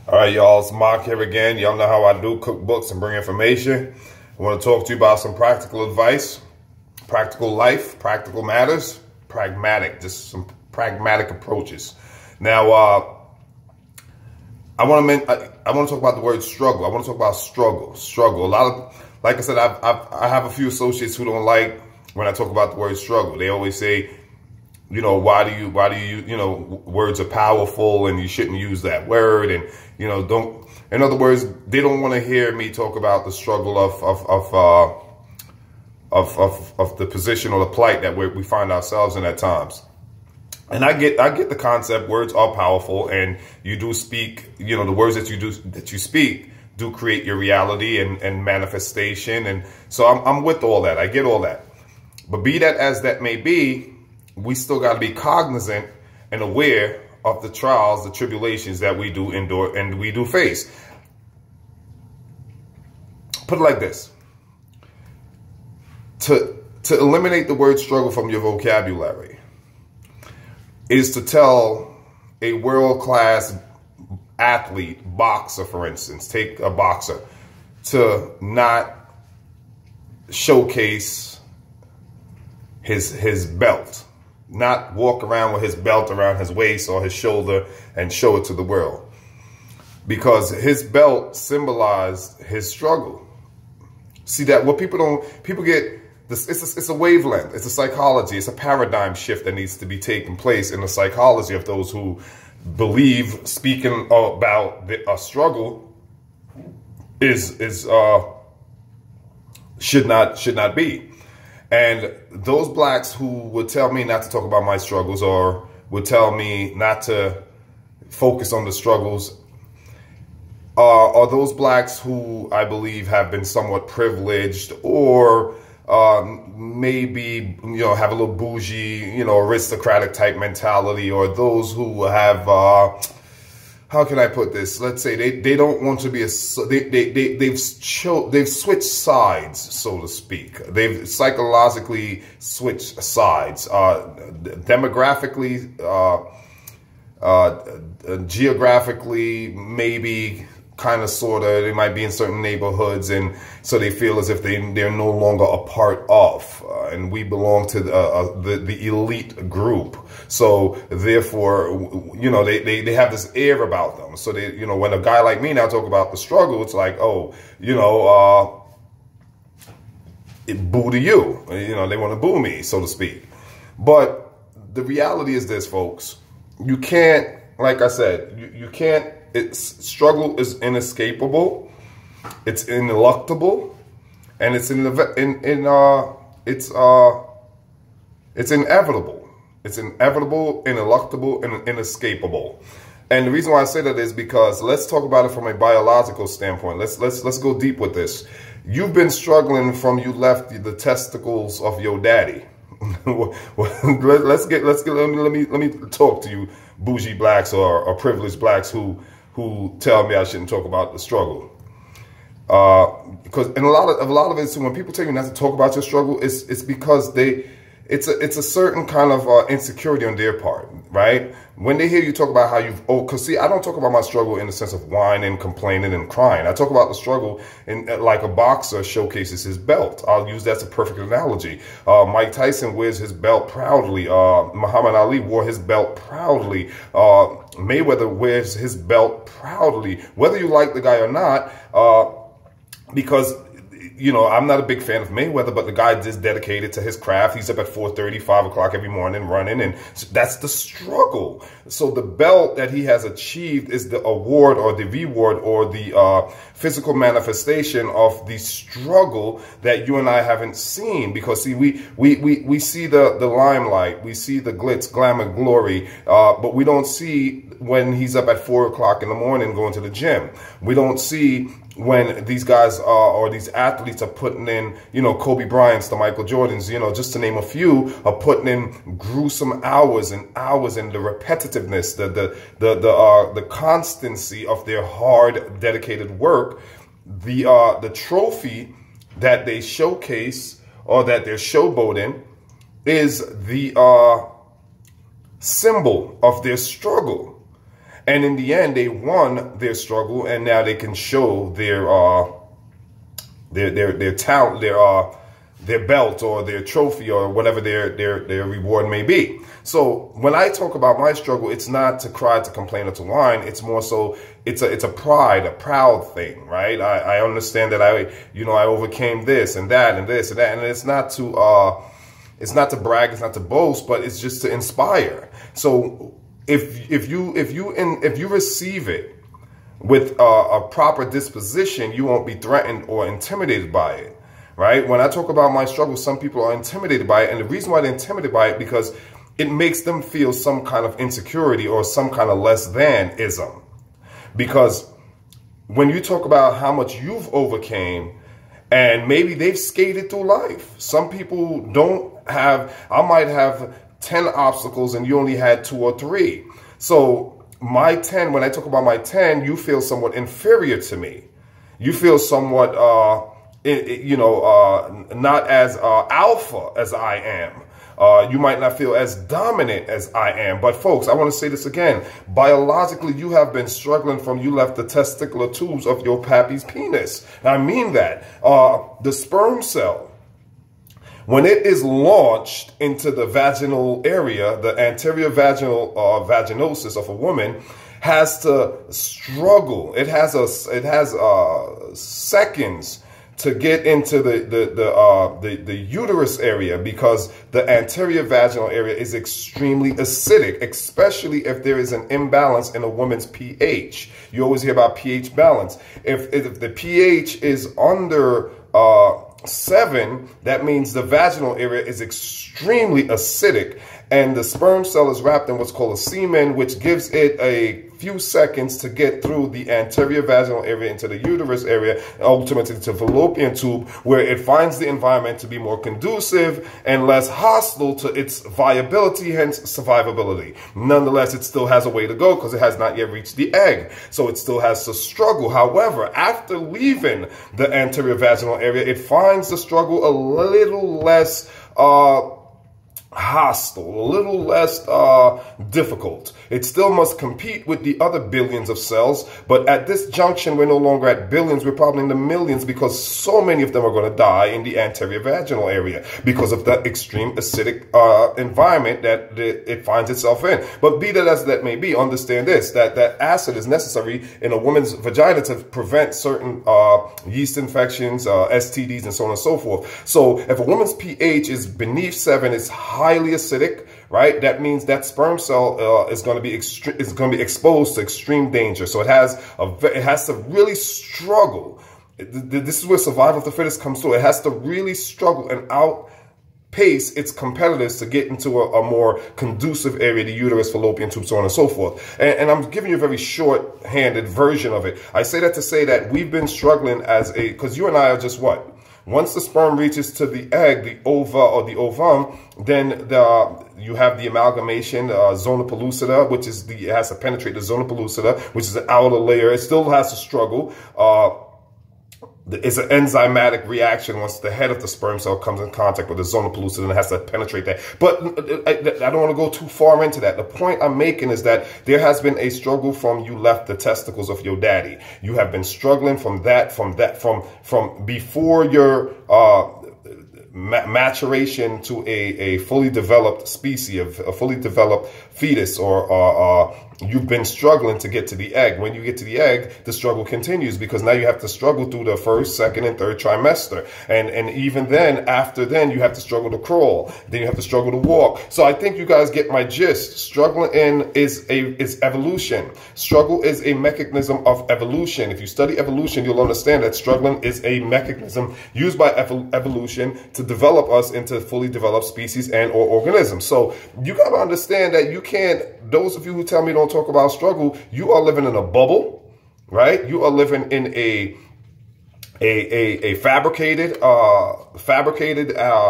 All right, y'all, it's Mark here again. Y'all know how I do, cook books and bring information. I want to talk to you about some practical advice, practical life, practical matters, pragmatic, just some pragmatic approaches. Now, I want to talk about the word struggle. I want to talk about struggle. A lot of, like I said, I have a few associates who don't like when I talk about the word struggle. They always say, you know, why do you, words are powerful and you shouldn't use that word. And, in other words, they don't want to hear me talk about the struggle of the position or the plight that we find ourselves in at times. And I get the concept. Words are powerful, and you do speak, the words that you speak do create your reality and manifestation. And so I'm with all that. I get all that. But be that as that may be, we still got to be cognizant and aware of the trials, the tribulations that we do endure and we do face. Put it like this. To eliminate the word struggle from your vocabulary is to tell a world-class athlete, boxer, for instance, take a boxer, to not showcase his belt. Not walk around with his belt around his waist or his shoulder and show it to the world. Because his belt symbolized his struggle. See that what people get this, it's a wavelength, it's a psychology, it's a paradigm shift that needs to be taking place in the psychology of those who believe speaking about a struggle should not be. And those blacks who would tell me not to talk about my struggles or would tell me not to focus on the struggles are those blacks who I believe have been somewhat privileged or maybe, have a little bougie, aristocratic type mentality, or those who have, how can I put this? Let's say they don't want to be they've switched sides, so to speak. They've psychologically switched sides, demographically, geographically, maybe kind of, sort of, they might be in certain neighborhoods, and so they feel as if they're no longer a part of, and we belong to the elite group. So therefore, they have this air about them. So they, when a guy like me now talk about the struggle, it's like, oh, boo to you. They want to boo me, so to speak. But the reality is this, folks. You can't, like I said, you can't. Struggle is inescapable, it's ineluctable, and it's inevitable. It's inevitable, ineluctable, and inescapable. And the reason why I say that is because let's talk about it from a biological standpoint. Let's go deep with this. You've been struggling from you left the testicles of your daddy. let me talk to you bougie blacks or privileged blacks who tell me I shouldn't talk about the struggle. Because in a lot of it, so when people tell you not to talk about your struggle, it's because it's a certain kind of insecurity on their part, right? When they hear you talk about how because see, I don't talk about my struggle in the sense of whining, complaining, and crying. I talk about the struggle in like a boxer showcases his belt. I'll use that as a perfect analogy. Mike Tyson wears his belt proudly. Muhammad Ali wore his belt proudly. Mayweather wears his belt proudly, whether you like the guy or not, because I'm not a big fan of Mayweather, but the guy is dedicated to his craft. He's up at 4:30, 5 o'clock every morning running, and that's the struggle. So the belt that he has achieved is the award or the reward or the physical manifestation of the struggle that you and I haven't seen. Because see, we see the limelight, we see the glitz, glamour, glory, but we don't see when he's up at 4 o'clock in the morning going to the gym. We don't see when these guys or these athletes are putting in, Kobe Bryant's, the Michael Jordans, just to name a few, are putting in gruesome hours and hours, and the repetitiveness, the constancy of their hard, dedicated work, the trophy that they showcase or that they're showboating is the symbol of their struggle. And in the end, they won their struggle, and now they can show their talent, their belt or their trophy or whatever their reward may be. So when I talk about my struggle, it's not to cry, to complain, or to whine. It's more so it's a pride, a proud thing, right? I understand that I overcame this and that and this and that, and it's not to brag, it's not to boast, but it's just to inspire. So if you receive it with a proper disposition, you won't be threatened or intimidated by it. Right? When I talk about my struggle, some people are intimidated by it. And the reason why they're intimidated by it, because it makes them feel some kind of insecurity or some kind of less than-ism. Because when you talk about how much you've overcame, and maybe they've skated through life. Some people I might have 10 obstacles and you only had 2 or 3. So my 10, when I talk about my 10, you feel somewhat inferior to me. You feel somewhat, not as alpha as I am. You might not feel as dominant as I am. But folks, I want to say this again. Biologically, you have been struggling from you left the testicular tubes of your pappy's penis. And I mean that. The sperm cell, when it is launched into the vaginal area, the anterior vaginal vaginosis of a woman, has to struggle. It has seconds to get into the uterus area, because the anterior vaginal area is extremely acidic, especially if there is an imbalance in a woman's pH. You always hear about pH balance. If the pH is under 7, that means the vaginal area is extremely acidic, and the sperm cell is wrapped in what's called a semen, which gives it a few seconds to get through the anterior vaginal area into the uterus area, ultimately to the fallopian tube, where it finds the environment to be more conducive and less hostile to its viability, hence survivability. Nonetheless, it still has a way to go because it has not yet reached the egg, so it still has to struggle. However, after leaving the anterior vaginal area, it finds the struggle a little less hostile, a little less difficult. It still must compete with the other billions of cells, but at this junction, we're no longer at billions, we're probably in the millions, because so many of them are going to die in the anterior vaginal area because of the extreme acidic environment that it finds itself in. But be that as that may be, understand this, that acid is necessary in a woman's vagina to prevent certain yeast infections, STDs, and so on and so forth. So if a woman's pH is beneath 7, it's highly acidic, right? That means that sperm cell is going to be exposed to extreme danger. So it has to really struggle. This is where survival of the fittest comes through. It has to really struggle and outpace its competitors to get into a more conducive area, the uterus, fallopian tube, so on and so forth. And I'm giving you a very short-handed version of it. I say that to say that we've been struggling because you and I are just what? Once the sperm reaches to the egg, the ova or the ovum, then you have the amalgamation, zona pellucida, which is it has to penetrate the zona pellucida, which is an outer layer. It still has to struggle. It's an enzymatic reaction once the head of the sperm cell comes in contact with the zona pellucida, and it has to penetrate that. But I don't want to go too far into that. The point I'm making is that there has been a struggle from you left the testicles of your daddy. You have been struggling from before your maturation to a fully developed species, a fully developed fetus, or you've been struggling to get to the egg. When you get to the egg, the struggle continues, because now you have to struggle through the first, second, and third trimester. And even then, after then, you have to struggle to crawl. Then you have to struggle to walk. So I think you guys get my gist. Struggling is evolution. Struggle is a mechanism of evolution. If you study evolution, you'll understand that struggling is a mechanism used by evolution to develop us into fully developed species and or organisms. So you got to understand that you can't, those of you who tell me don't talk about struggle, you are living in a bubble, right? You are living in a fabricated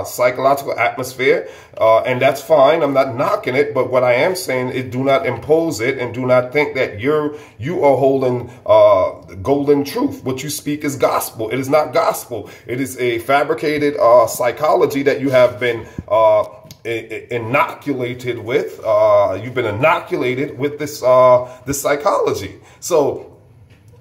psychological atmosphere, and that's fine. I'm not knocking it, but what I am saying is, do not impose it, and do not think that you are holding golden truth. What you speak is gospel. It is not gospel. It is a fabricated psychology that you have been inoculated with. You've been inoculated with this this psychology. So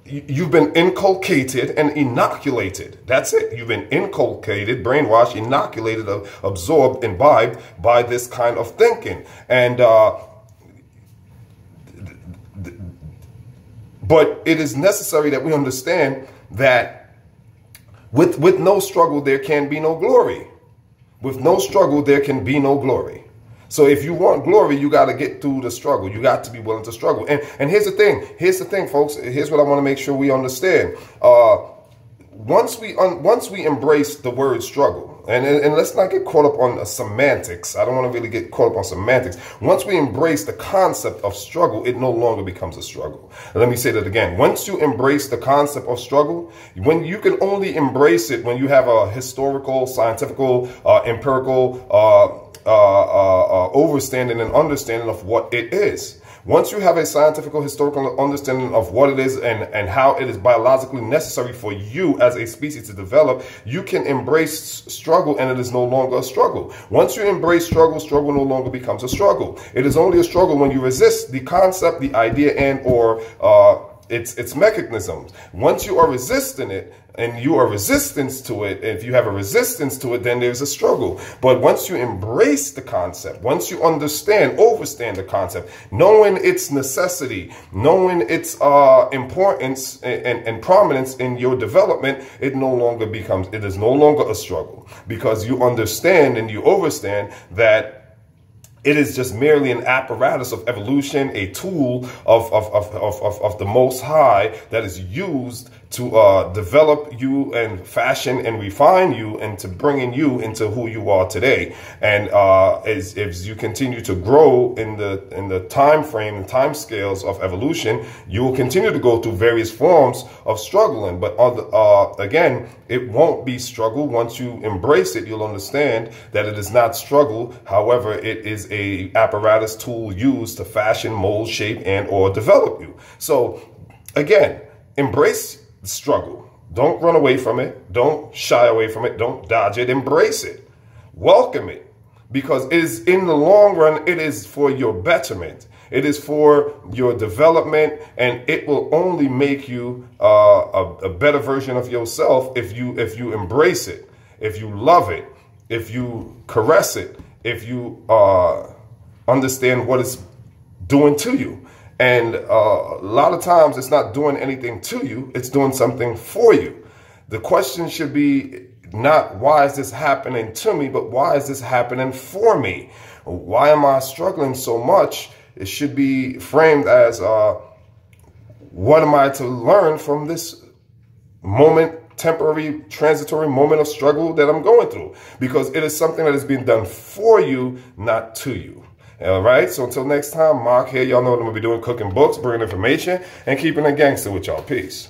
you've been inculcated and inoculated. That's it. You've been inculcated, brainwashed, inoculated, absorbed, imbibed by this kind of thinking. And but it is necessary that we understand that with no struggle, there can be no glory. With no struggle, there can be no glory. So if you want glory, you got to get through the struggle. You got to be willing to struggle. And here's the thing. Here's the thing, folks. Here's what I want to make sure we understand. Once we embrace the word struggle, and let's not get caught up on semantics. I don't want to really get caught up on semantics. Once we embrace the concept of struggle, it no longer becomes a struggle. Let me say that again. Once you embrace the concept of struggle, when you can only embrace it when you have a historical, scientific, empirical overstanding and understanding of what it is. Once you have a scientific, historical understanding of what it is and how it is biologically necessary for you as a species to develop, you can embrace struggle, and it is no longer a struggle. Once you embrace struggle, struggle no longer becomes a struggle. It is only a struggle when you resist the concept, the idea, and or its mechanisms. Once you are resisting it, and you are resistance to it, if you have a resistance to it, then there's a struggle. But once you embrace the concept, once you understand, overstand the concept, knowing its necessity, knowing its importance and prominence in your development, it is no longer a struggle, because you understand and you overstand that it is just merely an apparatus of evolution, a tool of the Most High that is used to develop you and fashion and refine you and to bringing you into who you are today. And as you continue to grow in the time frame and time scales of evolution, you will continue to go through various forms of struggling. But again, it won't be struggle. Once you embrace it, you'll understand that it is not struggle. However, it is a apparatus tool used to fashion, mold, shape, and or develop you. So again, embrace the struggle. Don't run away from it. Don't shy away from it. Don't dodge it. Embrace it. Welcome it. Because it is, in the long run, it is for your betterment. It is for your development, and it will only make you a better version of yourself if you embrace it, if you love it, if you caress it, if you understand what it's doing to you. And a lot of times it's not doing anything to you, it's doing something for you. The question should be not why is this happening to me, but why is this happening for me? Why am I struggling so much? It should be framed as what am I to learn from this moment, temporary, transitory moment of struggle that I'm going through? Because it is something that is being done for you, not to you. All right, so until next time, Mark here. Y'all know what I'm going to be doing, cooking books, bringing information, and keeping it gangster with y'all. Peace.